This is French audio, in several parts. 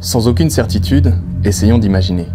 Sans aucune certitude, essayons d'imaginer.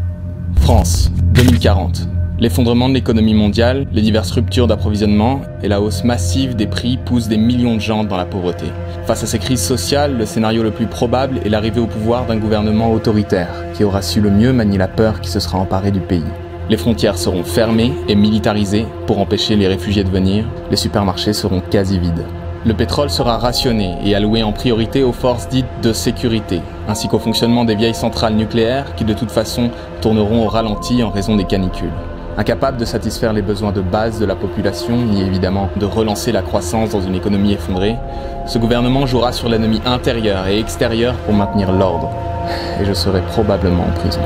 France, 2040. L'effondrement de l'économie mondiale, les diverses ruptures d'approvisionnement et la hausse massive des prix poussent des millions de gens dans la pauvreté. Face à ces crises sociales, le scénario le plus probable est l'arrivée au pouvoir d'un gouvernement autoritaire qui aura su le mieux manier la peur qui se sera emparée du pays. Les frontières seront fermées et militarisées pour empêcher les réfugiés de venir, les supermarchés seront quasi vides. Le pétrole sera rationné et alloué en priorité aux forces dites de sécurité, ainsi qu'au fonctionnement des vieilles centrales nucléaires qui de toute façon tourneront au ralenti en raison des canicules. Incapable de satisfaire les besoins de base de la population, ni évidemment de relancer la croissance dans une économie effondrée, ce gouvernement jouera sur l'ennemi intérieur et extérieur pour maintenir l'ordre. Et je serai probablement en prison.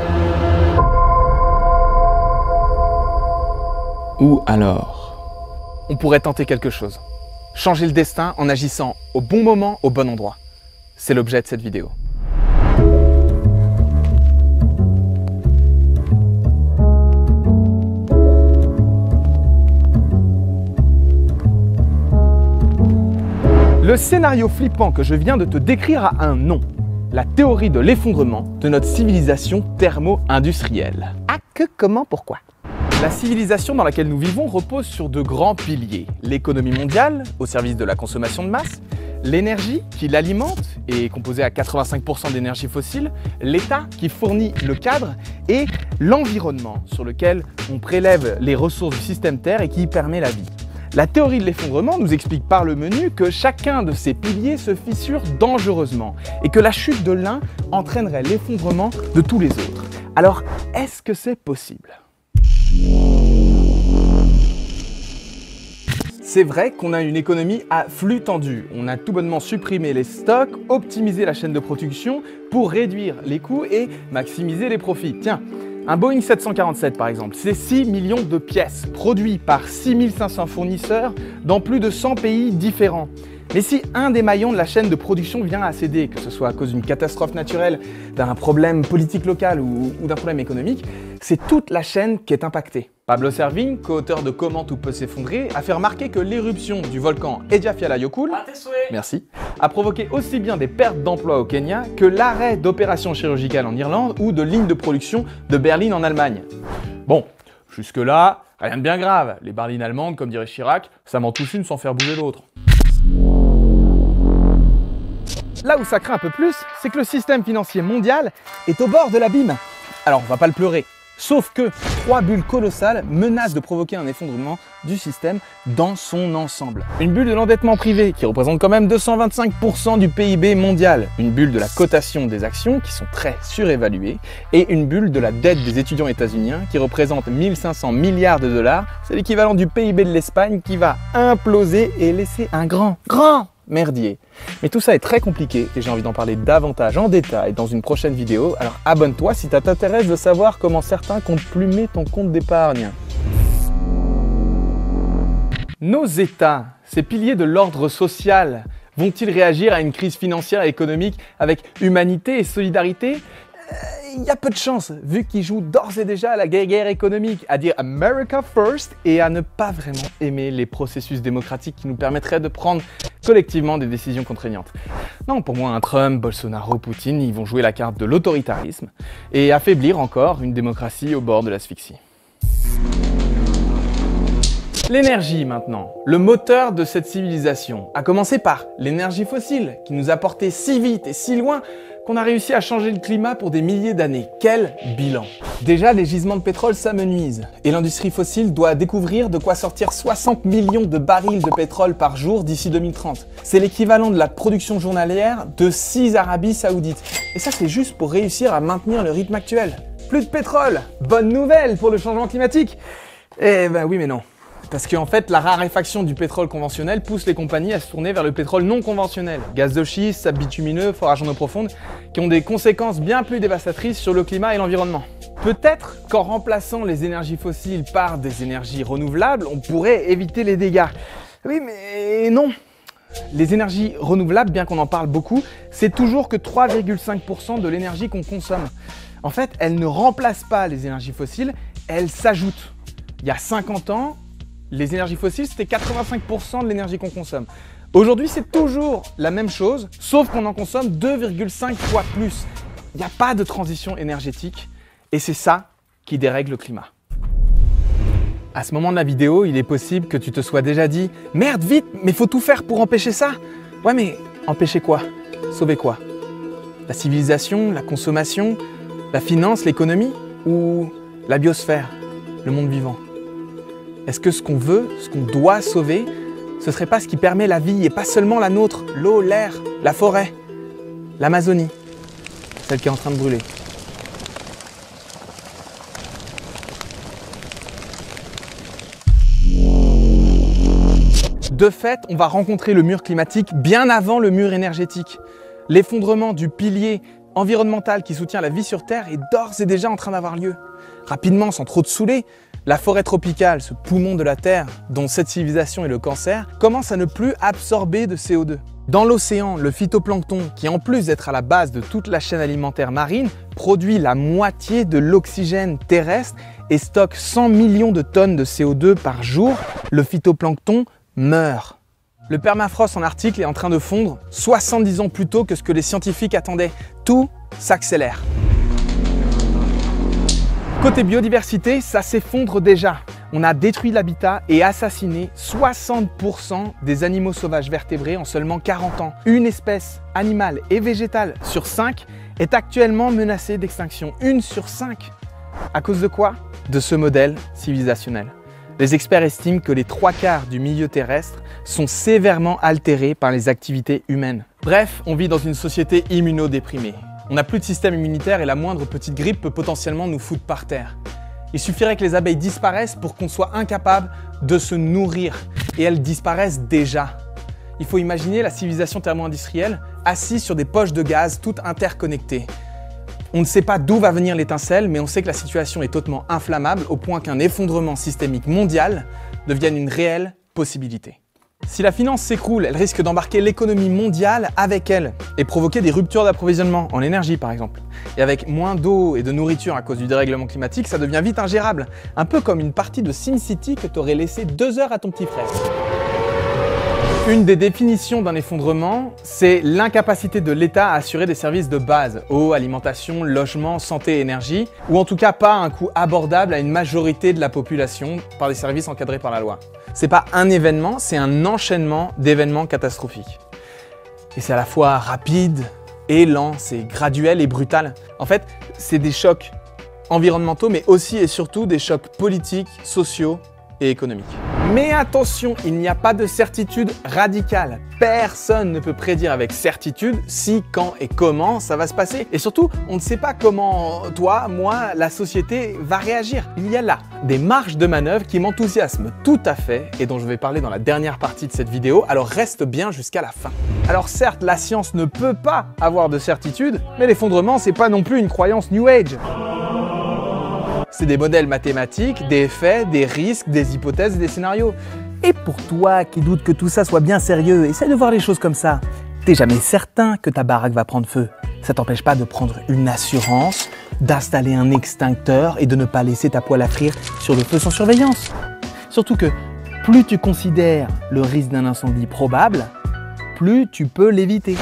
Ou alors, on pourrait tenter quelque chose. Changer le destin en agissant au bon moment, au bon endroit. C'est l'objet de cette vidéo. Le scénario flippant que je viens de te décrire a un nom. La théorie de l'effondrement de notre civilisation thermo-industrielle. Ah que, comment, pourquoi ? La civilisation dans laquelle nous vivons repose sur de grands piliers. L'économie mondiale, au service de la consommation de masse, l'énergie qui l'alimente et est composée à 85% d'énergie fossile, l'État qui fournit le cadre et l'environnement sur lequel on prélève les ressources du système Terre et qui y permet la vie. La théorie de l'effondrement nous explique par le menu que chacun de ces piliers se fissure dangereusement et que la chute de l'un entraînerait l'effondrement de tous les autres. Alors, est-ce que c'est possible ? C'est vrai qu'on a une économie à flux tendu. On a tout bonnement supprimé les stocks, optimisé la chaîne de production pour réduire les coûts et maximiser les profits. Tiens, un Boeing 747 par exemple, c'est 6 millions de pièces produits par 6500 fournisseurs dans plus de 100 pays différents. Mais si un des maillons de la chaîne de production vient à céder, que ce soit à cause d'une catastrophe naturelle, d'un problème politique local ou d'un problème économique, c'est toute la chaîne qui est impactée. Pablo Servigne, co-auteur de Comment tout peut s'effondrer, a fait remarquer que l'éruption du volcan Eyjafjallajökull a provoqué aussi bien des pertes d'emplois au Kenya que l'arrêt d'opérations chirurgicales en Irlande ou de lignes de production de berlines en Allemagne. Bon, jusque-là, rien de bien grave. Les berlines allemandes, comme dirait Chirac, ça m'en touche une sans faire bouger l'autre. Là où ça craint un peu plus, c'est que le système financier mondial est au bord de l'abîme. Alors on va pas le pleurer, sauf que 3 bulles colossales menacent de provoquer un effondrement du système dans son ensemble. Une bulle de l'endettement privé qui représente quand même 225% du PIB mondial, une bulle de la cotation des actions qui sont très surévaluées et une bulle de la dette des étudiants états-uniens qui représente 1500 milliards de dollars, c'est l'équivalent du PIB de l'Espagne qui va imploser et laisser un grand merdier. Mais tout ça est très compliqué et j'ai envie d'en parler davantage en détail dans une prochaine vidéo, alors abonne-toi si ça t'intéresse de savoir comment certains comptent plumer ton compte d'épargne. Nos États, ces piliers de l'ordre social, vont-ils réagir à une crise financière et économique avec humanité et solidarité ? Il y a peu de chance, vu qu'ils jouent d'ores et déjà à la guerre économique, à dire America First et à ne pas vraiment aimer les processus démocratiques qui nous permettraient de prendre collectivement des décisions contraignantes. Non, pour moi, un Trump, Bolsonaro, Poutine, ils vont jouer la carte de l'autoritarisme et affaiblir encore une démocratie au bord de l'asphyxie. L'énergie maintenant, le moteur de cette civilisation, à commencer par l'énergie fossile qui nous a portés si vite et si loin qu'on a réussi à changer le climat pour des milliers d'années. Quel bilan! Déjà, les gisements de pétrole s'amenuisent et l'industrie fossile doit découvrir de quoi sortir 60 millions de barils de pétrole par jour d'ici 2030. C'est l'équivalent de la production journalière de 6 Arabies Saoudites. Et ça, c'est juste pour réussir à maintenir le rythme actuel. Plus de pétrole! Bonne nouvelle pour le changement climatique! Eh ben oui, mais non. Parce qu'en fait, la raréfaction du pétrole conventionnel pousse les compagnies à se tourner vers le pétrole non conventionnel. Gaz de schiste, sable bitumineux, forage en eau profonde, qui ont des conséquences bien plus dévastatrices sur le climat et l'environnement. Peut-être qu'en remplaçant les énergies fossiles par des énergies renouvelables, on pourrait éviter les dégâts. Oui, mais non. Les énergies renouvelables, bien qu'on en parle beaucoup, c'est toujours que 3,5% de l'énergie qu'on consomme. En fait, elles ne remplacent pas les énergies fossiles, elles s'ajoutent. Il y a 50 ans, les énergies fossiles, c'était 85% de l'énergie qu'on consomme. Aujourd'hui, c'est toujours la même chose, sauf qu'on en consomme 2,5 fois plus. il n'y a pas de transition énergétique et c'est ça qui dérègle le climat. À ce moment de la vidéo, il est possible que tu te sois déjà dit « Merde, vite, mais faut tout faire pour empêcher ça !» Ouais, mais empêcher quoi? Sauver quoi? La civilisation, la consommation, la finance, l'économie ou la biosphère, le monde vivant? Est-ce que ce qu'on veut, ce qu'on doit sauver, ce serait pas ce qui permet la vie et pas seulement la nôtre, l'eau, l'air, la forêt, l'Amazonie, celle qui est en train de brûler? De fait, on va rencontrer le mur climatique bien avant le mur énergétique. L'effondrement du pilier environnemental qui soutient la vie sur Terre est d'ores et déjà en train d'avoir lieu. Rapidement, sans trop te saouler, la forêt tropicale, ce poumon de la Terre, dont cette civilisation est le cancer, commence à ne plus absorber de CO2. Dans l'océan, le phytoplancton, qui en plus d'être à la base de toute la chaîne alimentaire marine, produit la moitié de l'oxygène terrestre et stocke 100 millions de tonnes de CO2 par jour. Le phytoplancton meurt. Le permafrost en Arctique est en train de fondre 70 ans plus tôt que ce que les scientifiques attendaient. Tout s'accélère. Côté biodiversité, ça s'effondre déjà. On a détruit l'habitat et assassiné 60% des animaux sauvages vertébrés en seulement 40 ans. Une espèce animale et végétale sur 5 est actuellement menacée d'extinction. 1 sur 5. À cause de quoi? De ce modèle civilisationnel. Les experts estiment que les 3/4 du milieu terrestre sont sévèrement altérés par les activités humaines. Bref, on vit dans une société immunodéprimée. On n'a plus de système immunitaire et la moindre petite grippe peut potentiellement nous foutre par terre. Il suffirait que les abeilles disparaissent pour qu'on soit incapable de se nourrir. Et elles disparaissent déjà. Il faut imaginer la civilisation thermo-industrielle assise sur des poches de gaz toutes interconnectées. On ne sait pas d'où va venir l'étincelle, mais on sait que la situation est hautement inflammable au point qu'un effondrement systémique mondial devienne une réelle possibilité. Si la finance s'écroule, elle risque d'embarquer l'économie mondiale avec elle et provoquer des ruptures d'approvisionnement en énergie par exemple. Et avec moins d'eau et de nourriture à cause du dérèglement climatique, ça devient vite ingérable. Un peu comme une partie de SimCity que tu aurais laissé 2 heures à ton petit frère. Une des définitions d'un effondrement, c'est l'incapacité de l'État à assurer des services de base, eau, alimentation, logement, santé, énergie, ou en tout cas pas à un coût abordable à une majorité de la population par des services encadrés par la loi. C'est pas un événement, c'est un enchaînement d'événements catastrophiques. Et c'est à la fois rapide et lent, c'est graduel et brutal. En fait, c'est des chocs environnementaux, mais aussi et surtout des chocs politiques, sociaux et économiques. Mais attention, il n'y a pas de certitude radicale. Personne ne peut prédire avec certitude si, quand et comment ça va se passer. Et surtout, on ne sait pas comment toi, moi, la société va réagir. Il y a là des marges de manœuvre qui m'enthousiasment tout à fait et dont je vais parler dans la dernière partie de cette vidéo, alors reste bien jusqu'à la fin. Alors certes, la science ne peut pas avoir de certitude, mais l'effondrement, c'est pas non plus une croyance New Age. C'est des modèles mathématiques, des faits, des risques, des hypothèses et des scénarios. Et pour toi qui doutes que tout ça soit bien sérieux, essaie de voir les choses comme ça. T'es jamais certain que ta baraque va prendre feu. Ça t'empêche pas de prendre une assurance, d'installer un extincteur et de ne pas laisser ta poêle à frire sur le feu sans surveillance. Surtout que plus tu considères le risque d'un incendie probable, plus tu peux l'éviter.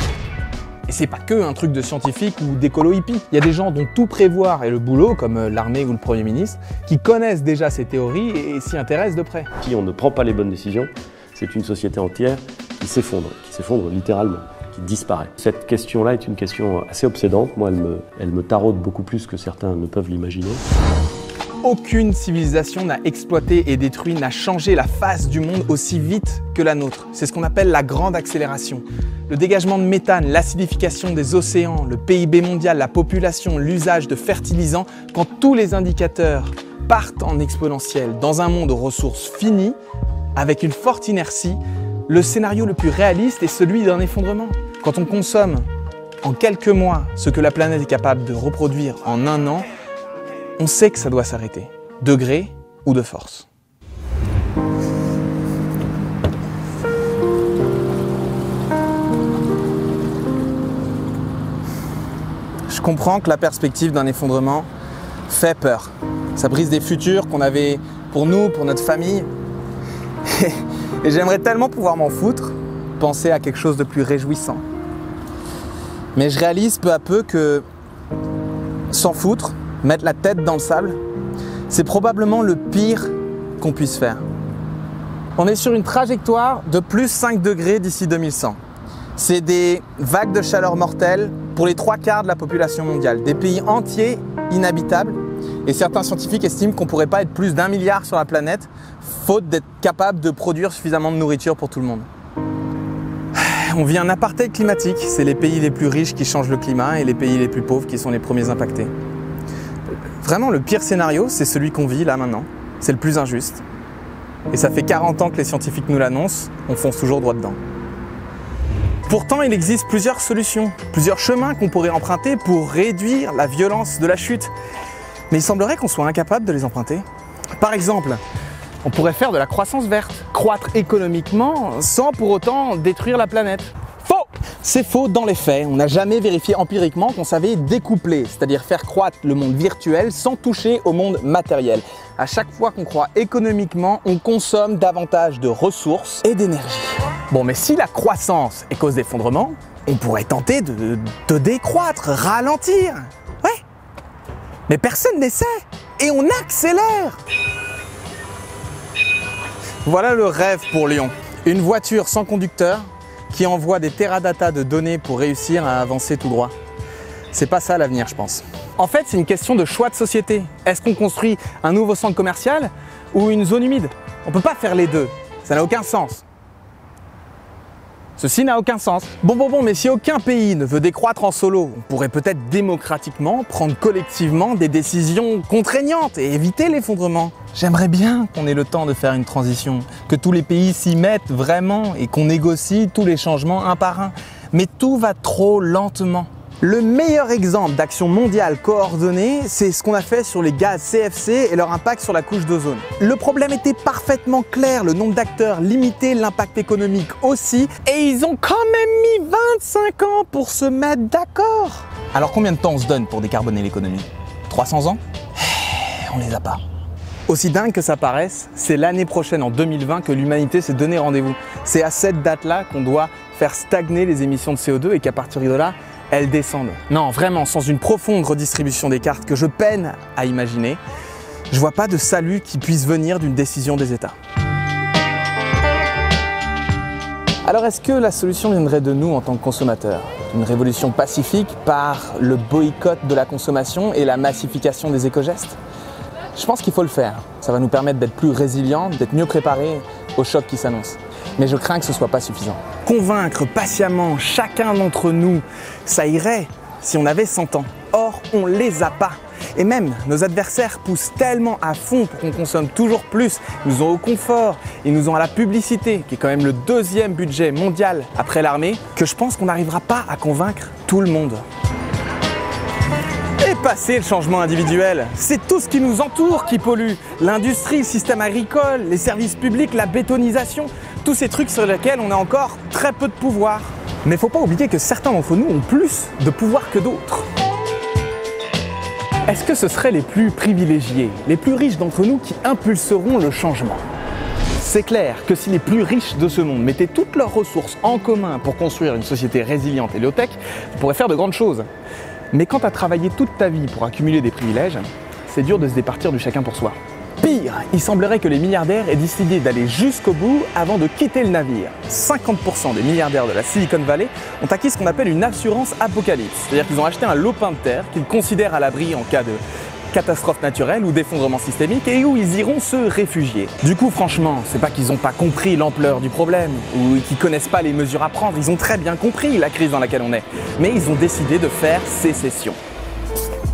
Et c'est pas que un truc de scientifique ou d'écolo hippie. Il y a des gens dont tout prévoir est le boulot, comme l'armée ou le Premier ministre, qui connaissent déjà ces théories et s'y intéressent de près. Si on ne prend pas les bonnes décisions, c'est une société entière qui s'effondre littéralement, qui disparaît. Cette question-là est une question assez obsédante. Moi, elle me taraude beaucoup plus que certains ne peuvent l'imaginer. Aucune civilisation n'a exploité et détruit, n'a changé la face du monde aussi vite que la nôtre. C'est ce qu'on appelle la grande accélération. Le dégagement de méthane, l'acidification des océans, le PIB mondial, la population, l'usage de fertilisants, quand tous les indicateurs partent en exponentiel dans un monde aux ressources finies, avec une forte inertie, le scénario le plus réaliste est celui d'un effondrement. Quand on consomme en quelques mois ce que la planète est capable de reproduire en 1 an, on sait que ça doit s'arrêter, de gré ou de force. Je comprends que la perspective d'un effondrement fait peur. Ça brise des futurs qu'on avait pour nous, pour notre famille. Et j'aimerais tellement pouvoir m'en foutre, penser à quelque chose de plus réjouissant. Mais je réalise peu à peu que s'en foutre, mettre la tête dans le sable, c'est probablement le pire qu'on puisse faire. On est sur une trajectoire de plus 5 degrés d'ici 2100. C'est des vagues de chaleur mortelles pour les 3/4 de la population mondiale, des pays entiers inhabitables. Et certains scientifiques estiment qu'on ne pourrait pas être plus d'1 milliard sur la planète, faute d'être capable de produire suffisamment de nourriture pour tout le monde. On vit un apartheid climatique, c'est les pays les plus riches qui changent le climat et les pays les plus pauvres qui sont les premiers impactés. Vraiment, le pire scénario, c'est celui qu'on vit là maintenant. C'est le plus injuste. Et ça fait 40 ans que les scientifiques nous l'annoncent, on fonce toujours droit dedans. Pourtant, il existe plusieurs solutions, plusieurs chemins qu'on pourrait emprunter pour réduire la violence de la chute. Mais il semblerait qu'on soit incapable de les emprunter. Par exemple, on pourrait faire de la croissance verte, croître économiquement sans pour autant détruire la planète. Faux! C'est faux dans les faits. On n'a jamais vérifié empiriquement qu'on savait découpler, c'est-à-dire faire croître le monde virtuel sans toucher au monde matériel. À chaque fois qu'on croît économiquement, on consomme davantage de ressources et d'énergie. Bon, mais si la croissance est cause d'effondrement, on pourrait tenter de décroître, ralentir. Ouais. Mais personne n'essaie et on accélère. Voilà le rêve pour Lyon. Une voiture sans conducteur qui envoie des teradatas de données pour réussir à avancer tout droit. C'est pas ça l'avenir, je pense. En fait, c'est une question de choix de société. Est-ce qu'on construit un nouveau centre commercial ou une zone humide? On peut pas faire les deux. Ça n'a aucun sens. Ceci n'a aucun sens. Bon, mais si aucun pays ne veut décroître en solo, on pourrait peut-être démocratiquement prendre collectivement des décisions contraignantes et éviter l'effondrement. J'aimerais bien qu'on ait le temps de faire une transition, que tous les pays s'y mettent vraiment et qu'on négocie tous les changements un par un. Mais tout va trop lentement. Le meilleur exemple d'action mondiale coordonnée, c'est ce qu'on a fait sur les gaz CFC et leur impact sur la couche d'ozone. Le problème était parfaitement clair, le nombre d'acteurs limité, l'impact économique aussi, et ils ont quand même mis 25 ans pour se mettre d'accord. Alors combien de temps on se donne pour décarboner l'économie? 300 ans? On les a pas. Aussi dingue que ça paraisse, c'est l'année prochaine, en 2020, que l'humanité s'est donné rendez-vous. C'est à cette date-là qu'on doit faire stagner les émissions de CO2 et qu'à partir de là, elles descendent. Non, vraiment, sans une profonde redistribution des cartes que je peine à imaginer, je vois pas de salut qui puisse venir d'une décision des États. Alors est-ce que la solution viendrait de nous en tant que consommateurs? Une révolution pacifique par le boycott de la consommation et la massification des éco-gestes? Je pense qu'il faut le faire. Ça va nous permettre d'être plus résilients, d'être mieux préparés aux chocs qui s'annoncent. Mais je crains que ce ne soit pas suffisant. Convaincre patiemment chacun d'entre nous, ça irait si on avait 100 ans. Or, on ne les a pas. Et même, nos adversaires poussent tellement à fond pour qu'on consomme toujours plus. Ils nous ont au confort, ils nous ont à la publicité, qui est quand même le deuxième budget mondial après l'armée, que je pense qu'on n'arrivera pas à convaincre tout le monde. Et passer le changement individuel, c'est tout ce qui nous entoure qui pollue. L'industrie, le système agricole, les services publics, la bétonisation, tous ces trucs sur lesquels on a encore très peu de pouvoir. Mais il ne faut pas oublier que certains d'entre nous ont plus de pouvoir que d'autres. Est-ce que ce seraient les plus privilégiés, les plus riches d'entre nous qui impulseront le changement? C'est clair que si les plus riches de ce monde mettaient toutes leurs ressources en commun pour construire une société résiliente et low-tech, ils pourraient faire de grandes choses. Mais quand tu as travaillé toute ta vie pour accumuler des privilèges, c'est dur de se départir du chacun pour soi. Pire, il semblerait que les milliardaires aient décidé d'aller jusqu'au bout avant de quitter le navire. 50% des milliardaires de la Silicon Valley ont acquis ce qu'on appelle une assurance apocalypse. C'est-à-dire qu'ils ont acheté un lopin de terre qu'ils considèrent à l'abri en cas de catastrophe naturelle ou d'effondrement systémique et où ils iront se réfugier. Du coup, franchement, c'est pas qu'ils n'ont pas compris l'ampleur du problème ou qu'ils connaissent pas les mesures à prendre. Ils ont très bien compris la crise dans laquelle on est. Mais ils ont décidé de faire sécession.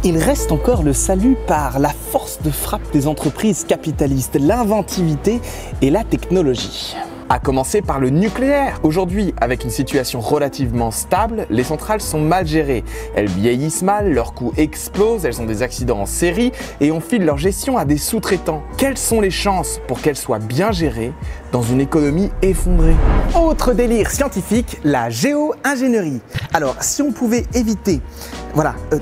Il reste encore le salut par la force de frappe des entreprises capitalistes, l'inventivité et la technologie. À commencer par le nucléaire. Aujourd'hui, avec une situation relativement stable, les centrales sont mal gérées. Elles vieillissent mal, leurs coûts explosent, elles ont des accidents en série et on file leur gestion à des sous-traitants. Quelles sont les chances pour qu'elles soient bien gérées dans une économie effondrée? Autre délire scientifique, la géo-ingénierie. Alors, si on pouvait éviter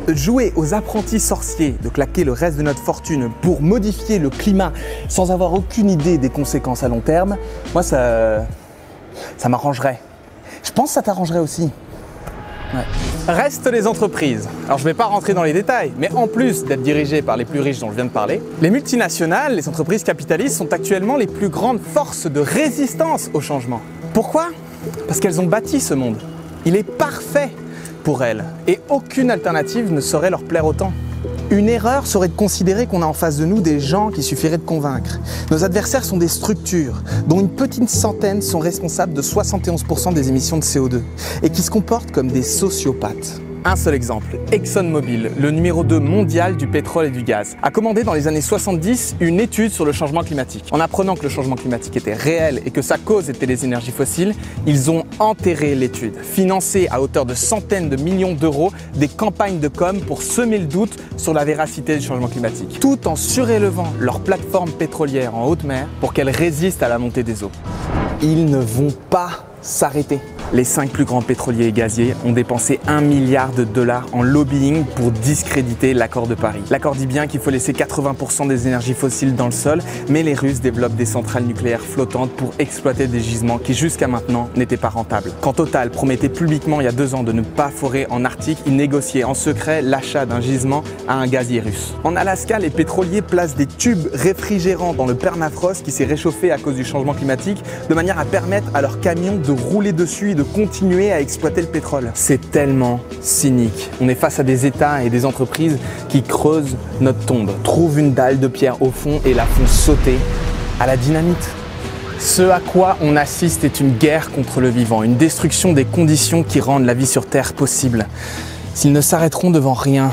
jouer aux apprentis sorciers, de claquer le reste de notre fortune pour modifier le climat sans avoir aucune idée des conséquences à long terme, moi ça m'arrangerait. Je pense que ça t'arrangerait aussi. Ouais. Restent les entreprises. Alors je ne vais pas rentrer dans les détails, mais en plus d'être dirigées par les plus riches dont je viens de parler, les multinationales, les entreprises capitalistes sont actuellement les plus grandes forces de résistance au changement. Pourquoi? Parce qu'elles ont bâti ce monde. Il est parfait pour elles et aucune alternative ne saurait leur plaire autant. Une erreur serait de considérer qu'on a en face de nous des gens qu'il suffirait de convaincre. Nos adversaires sont des structures dont une petite centaine sont responsables de 71% des émissions de CO2 et qui se comportent comme des sociopathes. Un seul exemple, ExxonMobil, le numéro 2 mondial du pétrole et du gaz, a commandé dans les années 70 une étude sur le changement climatique. En apprenant que le changement climatique était réel et que sa cause était les énergies fossiles, ils ont enterré l'étude, financé à hauteur de centaines de millions d'euros des campagnes de com pour semer le doute sur la véracité du changement climatique, tout en surélevant leur plateforme pétrolière en haute mer pour qu'elle résiste à la montée des eaux. Ils ne vont pas s'arrêter. Les 5 plus grands pétroliers et gaziers ont dépensé 1 milliard de dollars en lobbying pour discréditer l'accord de Paris. L'accord dit bien qu'il faut laisser 80% des énergies fossiles dans le sol, mais les Russes développent des centrales nucléaires flottantes pour exploiter des gisements qui jusqu'à maintenant n'étaient pas rentables. Quand Total promettait publiquement il y a 2 ans de ne pas forer en Arctique, il négociait en secret l'achat d'un gisement à un gazier russe. En Alaska, les pétroliers placent des tubes réfrigérants dans le permafrost qui s'est réchauffé à cause du changement climatique, de manière à permettre à leurs camions de rouler dessus et de continuer à exploiter le pétrole. C'est tellement cynique. On est face à des États et des entreprises qui creusent notre tombe, trouvent une dalle de pierre au fond et la font sauter à la dynamite. Ce à quoi on assiste est une guerre contre le vivant, une destruction des conditions qui rendent la vie sur Terre possible. S'ils ne s'arrêteront devant rien,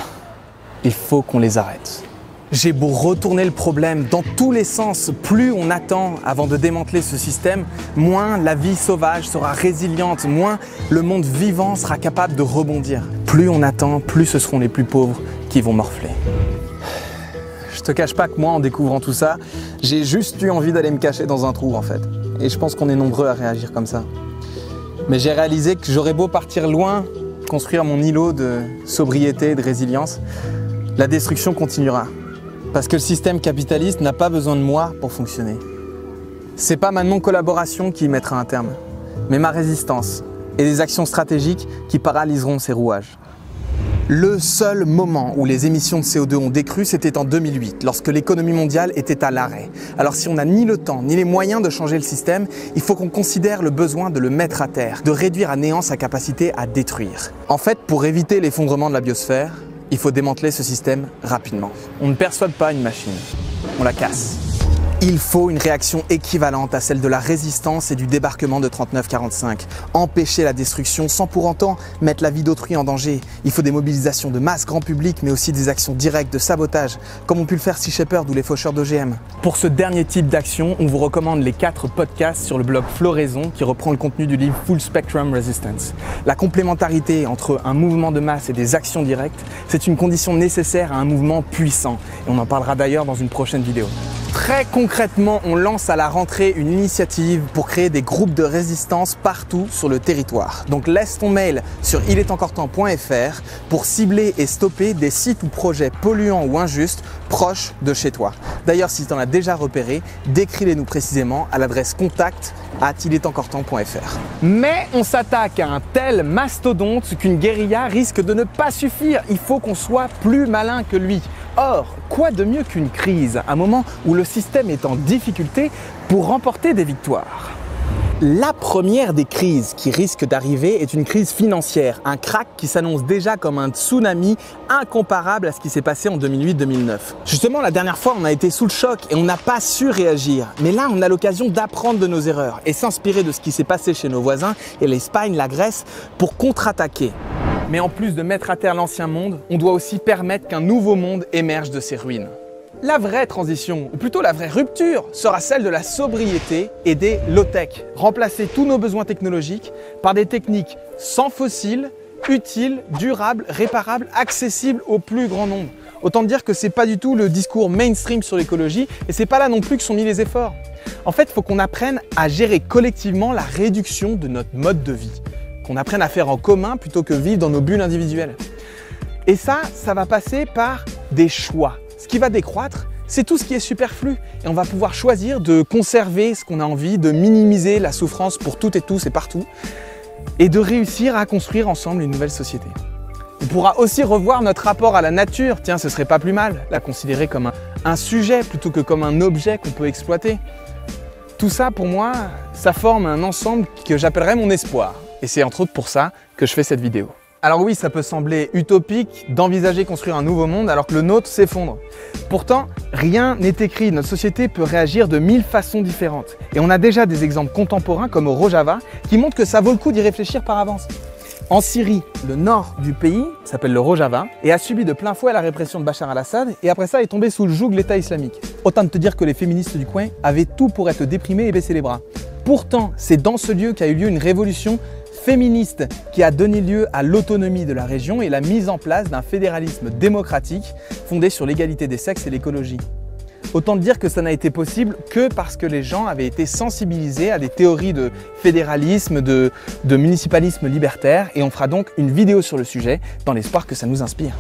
il faut qu'on les arrête. J'ai beau retourner le problème dans tous les sens, plus on attend avant de démanteler ce système, moins la vie sauvage sera résiliente, moins le monde vivant sera capable de rebondir. Plus on attend, plus ce seront les plus pauvres qui vont morfler. Je te cache pas que moi, en découvrant tout ça, j'ai juste eu envie d'aller me cacher dans un trou en fait. Et je pense qu'on est nombreux à réagir comme ça. Mais j'ai réalisé que j'aurais beau partir loin, construire mon îlot de sobriété et de résilience, la destruction continuera. Parce que le système capitaliste n'a pas besoin de moi pour fonctionner. C'est pas ma non-collaboration qui y mettra un terme, mais ma résistance et des actions stratégiques qui paralyseront ces rouages. Le seul moment où les émissions de CO2 ont décru, c'était en 2008, lorsque l'économie mondiale était à l'arrêt. Alors si on n'a ni le temps, ni les moyens de changer le système, il faut qu'on considère le besoin de le mettre à terre, de réduire à néant sa capacité à détruire. En fait, pour éviter l'effondrement de la biosphère, il faut démanteler ce système rapidement. On ne persuade pas une machine, on la casse. Il faut une réaction équivalente à celle de la résistance et du débarquement de 39-45. Empêcher la destruction sans pour autant mettre la vie d'autrui en danger. Il faut des mobilisations de masse grand public, mais aussi des actions directes de sabotage, comme ont pu le faire Sea Shepherd ou les faucheurs d'OGM. Pour ce dernier type d'action, on vous recommande les 4 podcasts sur le blog Floraison qui reprend le contenu du livre Full Spectrum Resistance. La complémentarité entre un mouvement de masse et des actions directes, c'est une condition nécessaire à un mouvement puissant. Et on en parlera d'ailleurs dans une prochaine vidéo. Très concrètement, on lance à la rentrée une initiative pour créer des groupes de résistance partout sur le territoire. Donc laisse ton mail sur ilestencordtemps.fr pour cibler et stopper des sites ou projets polluants ou injustes proches de chez toi. D'ailleurs, si tu en as déjà repéré, décris-les-nous précisément à l'adresse contact@ilestencordtemps.fr. Mais on s'attaque à un tel mastodonte qu'une guérilla risque de ne pas suffire. Il faut qu'on soit plus malin que lui. Or, quoi de mieux qu'une crise, un moment où le système est en difficulté pour remporter des victoires? La première des crises qui risque d'arriver est une crise financière, un crack qui s'annonce déjà comme un tsunami incomparable à ce qui s'est passé en 2008-2009. Justement, la dernière fois, on a été sous le choc et on n'a pas su réagir. Mais là, on a l'occasion d'apprendre de nos erreurs et s'inspirer de ce qui s'est passé chez nos voisins et l'Espagne, la Grèce, pour contre-attaquer. Mais en plus de mettre à terre l'ancien monde, on doit aussi permettre qu'un nouveau monde émerge de ses ruines. La vraie transition, ou plutôt la vraie rupture, sera celle de la sobriété et des low-tech. Remplacer tous nos besoins technologiques par des techniques sans fossiles, utiles, durables, réparables, accessibles au plus grand nombre. Autant dire que c'est pas du tout le discours mainstream sur l'écologie et c'est pas là non plus que sont mis les efforts. En fait, il faut qu'on apprenne à gérer collectivement la réduction de notre mode de vie. Qu'on apprenne à faire en commun plutôt que vivre dans nos bulles individuelles. Et ça va passer par des choix. Ce qui va décroître, c'est tout ce qui est superflu. Et on va pouvoir choisir de conserver ce qu'on a envie, de minimiser la souffrance pour toutes et tous et partout, et de réussir à construire ensemble une nouvelle société. On pourra aussi revoir notre rapport à la nature. Tiens, ce serait pas plus mal, la considérer comme un sujet plutôt que comme un objet qu'on peut exploiter. Tout ça, pour moi, ça forme un ensemble que j'appellerais mon espoir. Et c'est entre autres pour ça que je fais cette vidéo. Alors oui, ça peut sembler utopique d'envisager construire un nouveau monde alors que le nôtre s'effondre. Pourtant, rien n'est écrit. Notre société peut réagir de 1000 façons différentes. Et on a déjà des exemples contemporains comme au Rojava qui montrent que ça vaut le coup d'y réfléchir par avance. En Syrie, le nord du pays s'appelle le Rojava et a subi de plein fouet la répression de Bachar al-Assad et après ça est tombé sous le joug de l'État islamique. Autant te dire que les féministes du coin avaient tout pour être déprimés et baisser les bras. Pourtant, c'est dans ce lieu qu'a eu lieu une révolution féministe qui a donné lieu à l'autonomie de la région et la mise en place d'un fédéralisme démocratique fondé sur l'égalité des sexes et l'écologie. Autant dire que ça n'a été possible que parce que les gens avaient été sensibilisés à des théories de fédéralisme, de municipalisme libertaire et on fera donc une vidéo sur le sujet dans l'espoir que ça nous inspire.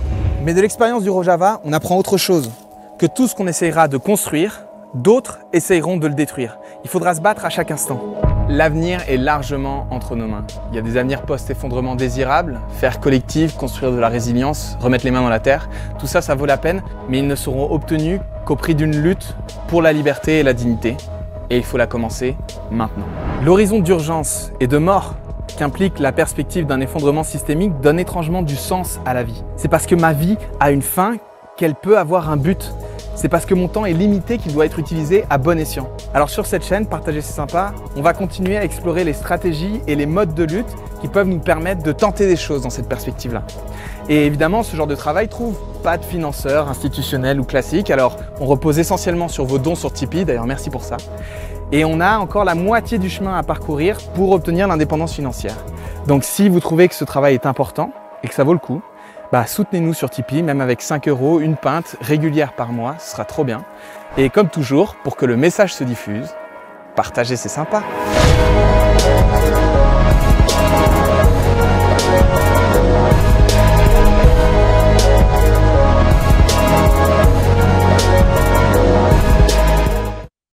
Mais de l'expérience du Rojava, on apprend autre chose, que tout ce qu'on essayera de construire, d'autres essayeront de le détruire. Il faudra se battre à chaque instant. L'avenir est largement entre nos mains. Il y a des avenirs post-effondrement désirables, faire collectif, construire de la résilience, remettre les mains dans la terre. Tout ça, ça vaut la peine, mais ils ne seront obtenus qu'au prix d'une lutte pour la liberté et la dignité. Et il faut la commencer maintenant. L'horizon d'urgence et de mort qu'implique la perspective d'un effondrement systémique donne étrangement du sens à la vie. C'est parce que ma vie a une fin qu'elle peut avoir un but. C'est parce que mon temps est limité qu'il doit être utilisé à bon escient. Alors sur cette chaîne, Partager c'est sympa, on va continuer à explorer les stratégies et les modes de lutte qui peuvent nous permettre de tenter des choses dans cette perspective-là. Et évidemment, ce genre de travail trouve pas de financeurs institutionnels ou classiques, alors on repose essentiellement sur vos dons sur Tipeee, d'ailleurs merci pour ça. Et on a encore la moitié du chemin à parcourir pour obtenir l'indépendance financière. Donc si vous trouvez que ce travail est important et que ça vaut le coup, soutenez-nous sur Tipeee, même avec 5 €, une pinte régulière par mois, ce sera trop bien. Et comme toujours, pour que le message se diffuse, partager c'est sympa.